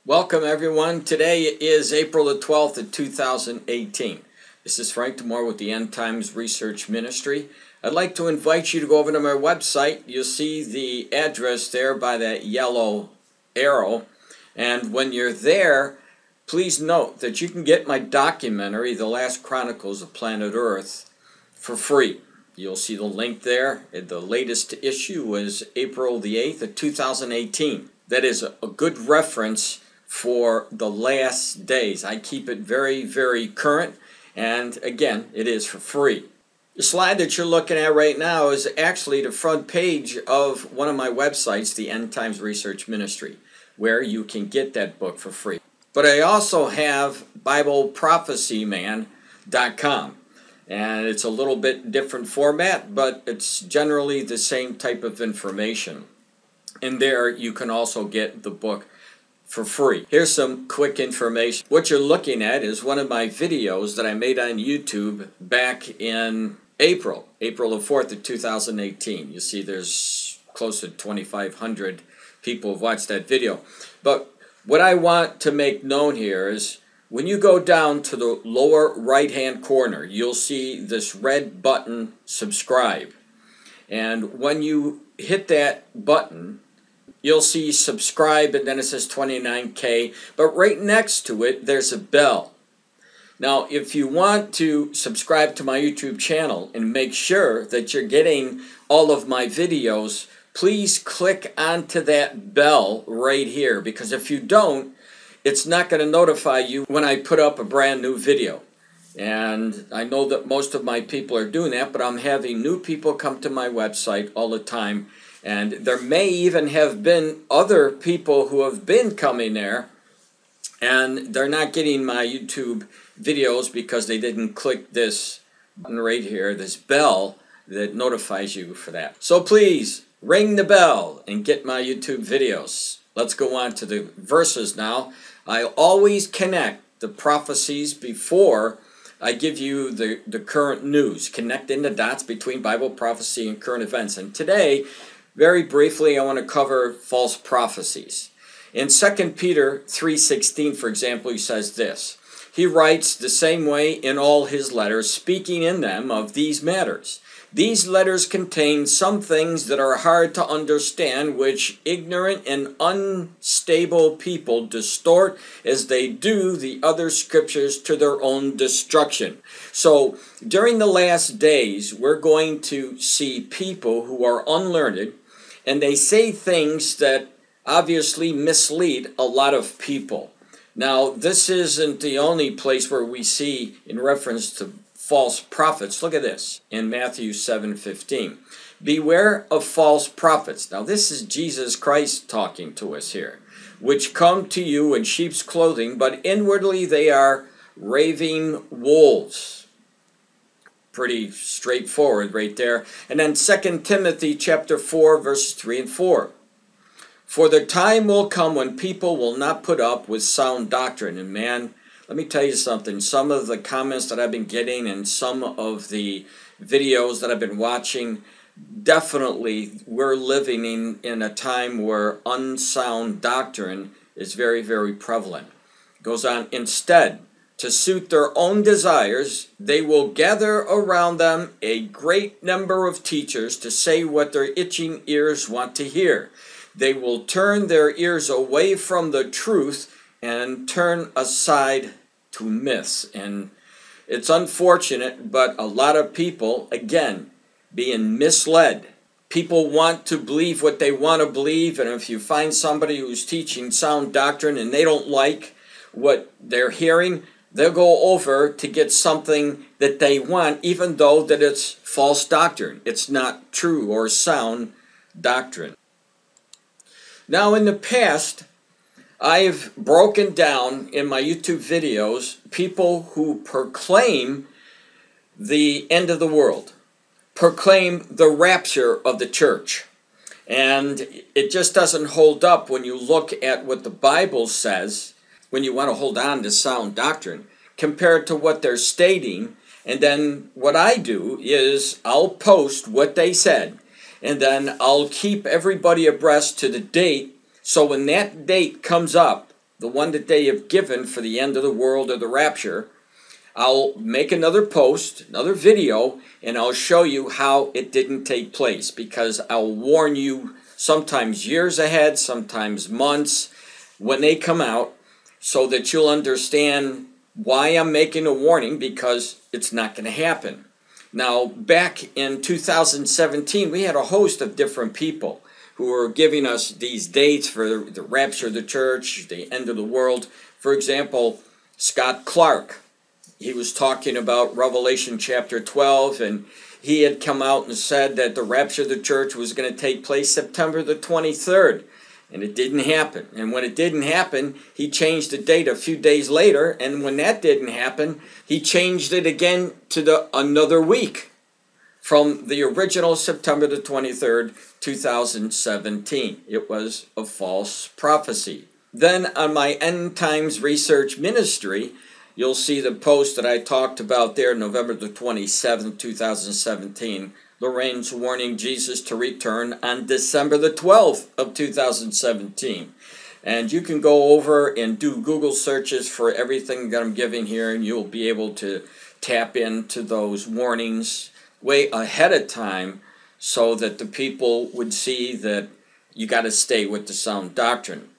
Welcome everyone. Today is April the 12th of 2018. This is Frank DiMora with the End Times Research Ministry. I'd like to invite you to go over to my website. You'll see the address there by that yellow arrow. And when you're there, please note that you can get my documentary, The Last Chronicles of Planet Earth, for free. You'll see the link there. The latest issue was April the 8th of 2018. That is a good reference for the last days. I keep it very, very current, and again, it is for free. The slide that you're looking at right now is actually the front page of one of my websites, the End Times Research Ministry, where you can get that book for free. But I also have BibleProphecyMan.com, and it's a little bit different format, but it's generally the same type of information. And there you can also get the book for free. Here's some quick information. What you're looking at is one of my videos that I made on YouTube back in April the 4th of 2018. You see there's close to 2,500 people have watched that video. But what I want to make known here is when you go down to the lower right hand corner, you'll see this red button, subscribe. And when you hit that button, you'll see subscribe, and then it says 29K, but right next to it, there's a bell. Now, if you want to subscribe to my YouTube channel and make sure that you're getting all of my videos, please click onto that bell right here, because if you don't, it's not going to notify you when I put up a brand new video. And I know that most of my people are doing that, but I'm having new people come to my website all the time. And there may even have been other people who have been coming there and they're not getting my YouTube videos because they didn't click this button right here, this bell that notifies you for that. So please ring the bell and get my YouTube videos. Let's go on to the verses now. I always connect the prophecies before I give you the current news, connecting the dots between Bible prophecy and current events. And today, very briefly, I want to cover false prophecies. In 2 Peter 3:16, for example, he says this. He writes the same way in all his letters, speaking in them of these matters. These letters contain some things that are hard to understand, which ignorant and unstable people distort as they do the other scriptures to their own destruction. So during the last days, we're going to see people who are unlearned, and they say things that obviously mislead a lot of people. Now, this isn't the only place where we see in reference to false prophets. Look at this in Matthew 7:15. Beware of false prophets. Now, this is Jesus Christ talking to us here. Which come to you in sheep's clothing, but inwardly they are raving wolves. Pretty straightforward right there. And then 2 Timothy chapter 4, verses 3 and 4. For the time will come when people will not put up with sound doctrine. And man, let me tell you something. Some of the comments that I've been getting and some of the videos that I've been watching, definitely we're living in a time where unsound doctrine is very, very prevalent. It goes on, instead, to suit their own desires, they will gather around them a great number of teachers to say what their itching ears want to hear. They will turn their ears away from the truth and turn aside to myths. And it's unfortunate, but a lot of people, again, being misled. People want to believe what they want to believe, and if you find somebody who's teaching sound doctrine and they don't like what they're hearing, they'll go over to get something that they want, even though that it's false doctrine. It's not true or sound doctrine. Now, in the past, I've broken down in my YouTube videos people who proclaim the end of the world, proclaim the rapture of the church. And it just doesn't hold up when you look at what the Bible says, when you want to hold on to sound doctrine, compared to what they're stating. And then what I do is I'll post what they said, and then I'll keep everybody abreast to the date, so when that date comes up, the one that they have given for the end of the world or the rapture, I'll make another post, another video, and I'll show you how it didn't take place, because I'll warn you sometimes years ahead, sometimes months, when they come out, so that you'll understand why I'm making a warning, because it's not going to happen. Now, back in 2017, we had a host of different people who were giving us these dates for the rapture of the church, the end of the world. For example, Scott Clark. He was talking about Revelation chapter 12, and he had come out and said that the rapture of the church was going to take place September the 23rd, and it didn't happen. And when it didn't happen, he changed the date a few days later, and when that didn't happen, he changed it again to another week from the original September the 23rd, 2017. It was a false prophecy. Then on my End Times Research Ministry, you'll see the post that I talked about there, November the 27th, 2017. Lorraine's warning Jesus to return on December the 12th of 2017. And you can go over and do Google searches for everything that I'm giving here, and you'll be able to tap into those warnings way ahead of time, so that the people would see that you got to stay with the sound doctrine.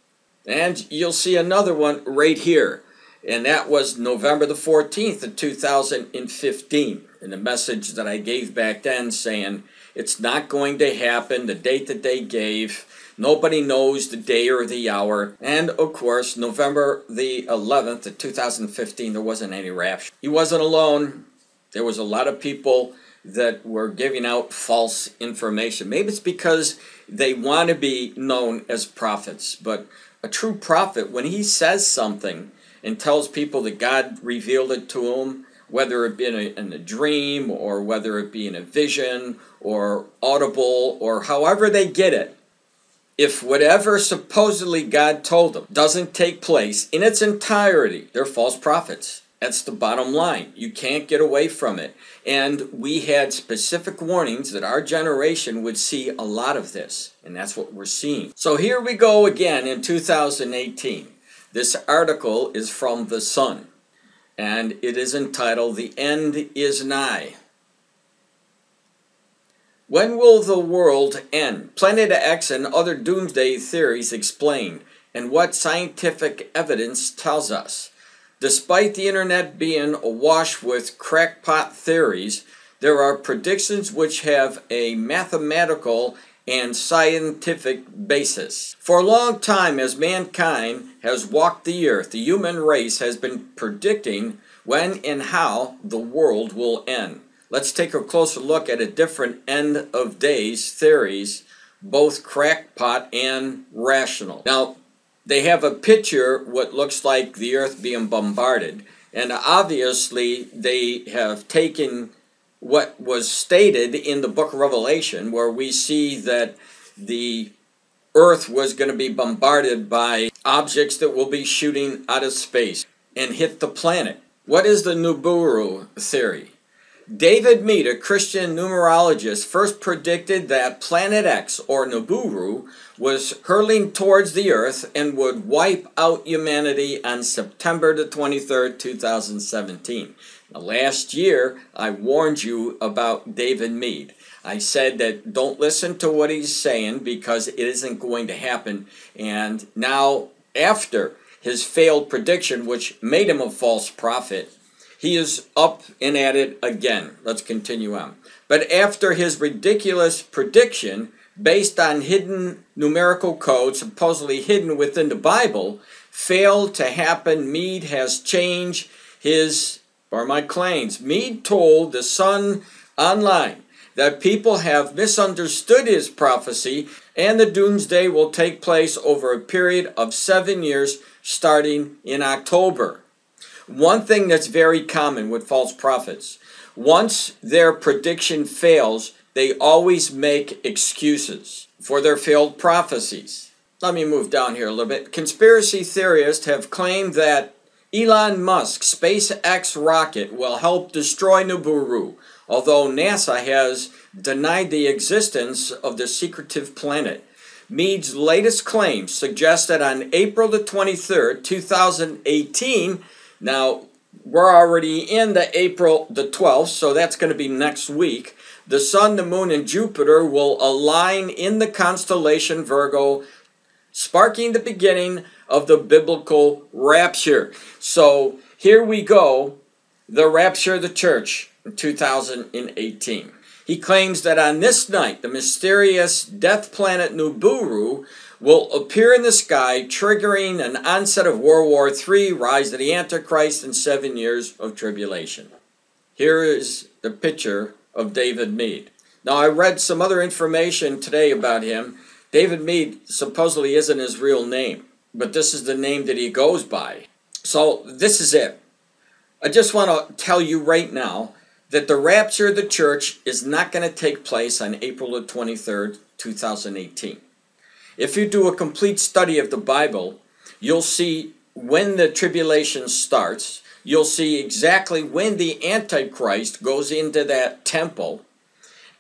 And you'll see another one right here. And that was November the 14th of 2015. And the message that I gave back then saying it's not going to happen, the date that they gave, nobody knows the day or the hour. And of course, November the 11th of 2015, there wasn't any rapture. He wasn't alone. There was a lot of people that were giving out false information. Maybe it's because they want to be known as prophets. But a true prophet, when he says something and tells people that God revealed it to him, whether it be in a dream, or whether it be in a vision, or audible, or however they get it, if whatever supposedly God told them doesn't take place in its entirety, they're false prophets. That's the bottom line. You can't get away from it. And we had specific warnings that our generation would see a lot of this, and that's what we're seeing. So here we go again in 2018. This article is from The Sun, and it is entitled, "The End is Nigh." When will the world end? Planet X and other doomsday theories explained, and what scientific evidence tells us. Despite the internet being awash with crackpot theories, there are predictions which have a mathematical and scientific basis. For a long time, as mankind has walked the earth, the human race has been predicting when and how the world will end. Let's take a closer look at a different end of days theories, both crackpot and rational. Now, they have a picture what looks like the earth being bombarded, and obviously they have taken what was stated in the book of Revelation, where we see that the earth was going to be bombarded by objects that will be shooting out of space and hit the planet. What is the Nibiru theory? David Meade, a Christian numerologist, first predicted that Planet X, or Nibiru, was hurling towards the earth and would wipe out humanity on September the 23rd, 2017. Now, last year, I warned you about David Meade. I said that don't listen to what he's saying because it isn't going to happen. And now, after his failed prediction, which made him a false prophet, he is up and at it again. Let's continue on. But after his ridiculous prediction, based on hidden numerical codes supposedly hidden within the Bible, failed to happen, Meade has changed his, or my claims. Meade told The Sun online that people have misunderstood his prophecy, and the doomsday will take place over a period of 7 years starting in October. One thing that's very common with false prophets, once their prediction fails, they always make excuses for their failed prophecies. Let me move down here a little bit. Conspiracy theorists have claimed that Elon Musk's SpaceX rocket will help destroy Nibiru, although NASA has denied the existence of the secretive planet. Mead's latest claims suggest that on April the 23rd, 2018, now we're already in the April the 12th, so that's going to be next week, the Sun, the Moon, and Jupiter will align in the constellation Virgo, sparking the beginning of the biblical rapture. So here we go, the rapture of the church in 2018. He claims that on this night, the mysterious death planet Nibiru will appear in the sky, triggering an onset of World War III, rise of the Antichrist, and 7 years of tribulation. Here is the picture of David Mead. Now, I read some other information today about him. David Mead supposedly isn't his real name, but this is the name that he goes by. So this is it. I just want to tell you right now that the rapture of the church is not going to take place on April the 23rd, 2018. If you do a complete study of the Bible, you'll see when the tribulation starts. You'll see exactly when the Antichrist goes into that temple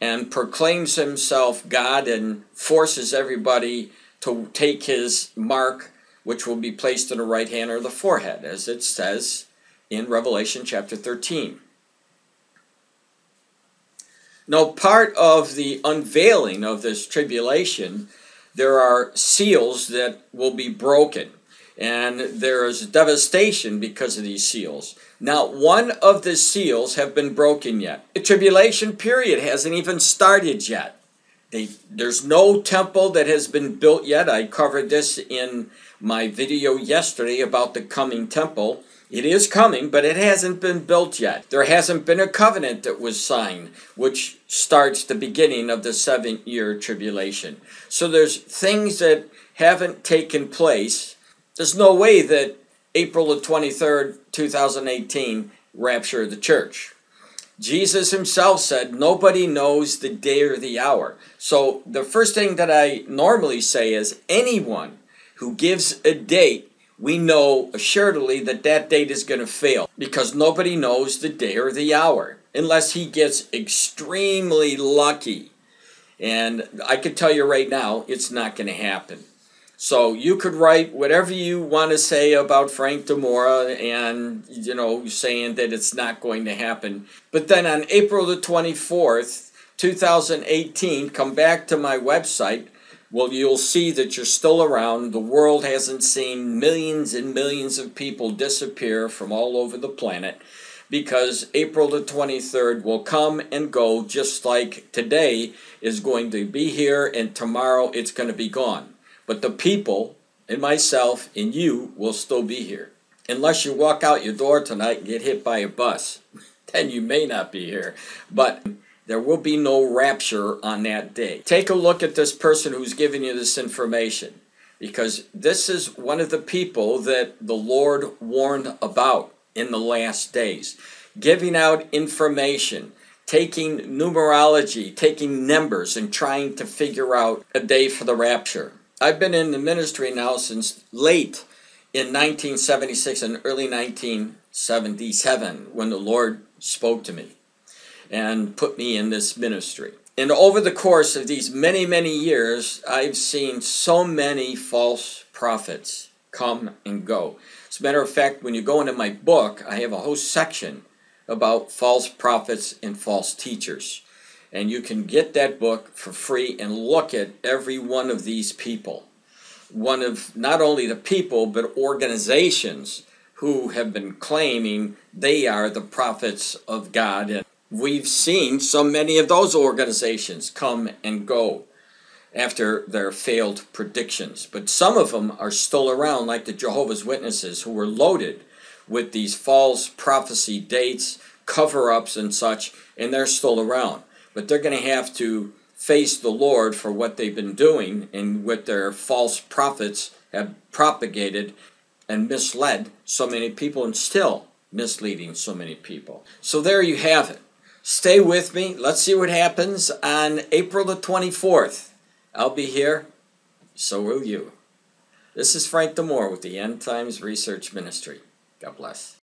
and proclaims himself God and forces everybody to take his mark, which will be placed in the right hand or the forehead, as it says in Revelation chapter 13. Now, part of the unveiling of this tribulation, there are seals that will be broken, and there is devastation because of these seals. Not one of the seals have been broken yet. The tribulation period hasn't even started yet. There's no temple that has been built yet. I covered this in my video yesterday about the coming temple. It is coming, but it hasn't been built yet. There hasn't been a covenant that was signed, which starts the beginning of the 7-year tribulation. So there's things that haven't taken place. There's no way that April the 23rd, 2018, rapture of the church. Jesus himself said, nobody knows the day or the hour. So the first thing that I normally say is anyone who gives a date, we know assuredly that that date is going to fail because nobody knows the day or the hour unless he gets extremely lucky. And I can tell you right now, it's not going to happen. So you could write whatever you want to say about Frank DiMora and, saying that it's not going to happen. But then on April the 24th, 2018, come back to my website. Well, you'll see that you're still around. The world hasn't seen millions and millions of people disappear from all over the planet because April the 23rd will come and go just like today is going to be here and tomorrow it's going to be gone. But the people, and myself, and you will still be here. Unless you walk out your door tonight and get hit by a bus, then you may not be here. But there will be no rapture on that day. Take a look at this person who's giving you this information, because this is one of the people that the Lord warned about in the last days. Giving out information, taking numerology, taking numbers, and trying to figure out a day for the rapture. I've been in the ministry now since late in 1976 and early 1977 when the Lord spoke to me and put me in this ministry. And over the course of these many, many years, I've seen so many false prophets come and go. As a matter of fact, when you go into my book, I have a whole section about false prophets and false teachers. And you can get that book for free and look at every one of these people. One of not only the people, but organizations who have been claiming they are the prophets of God. And we've seen so many of those organizations come and go after their failed predictions. But some of them are still around, like the Jehovah's Witnesses, who were loaded with these false prophecy dates, cover-ups and such, and they're still around. But they're going to have to face the Lord for what they've been doing and what their false prophets have propagated and misled so many people and still misleading so many people. So there you have it. Stay with me. Let's see what happens on April the 24th. I'll be here. So will you. This is Frank DiMora with the End Times Research Ministry. God bless.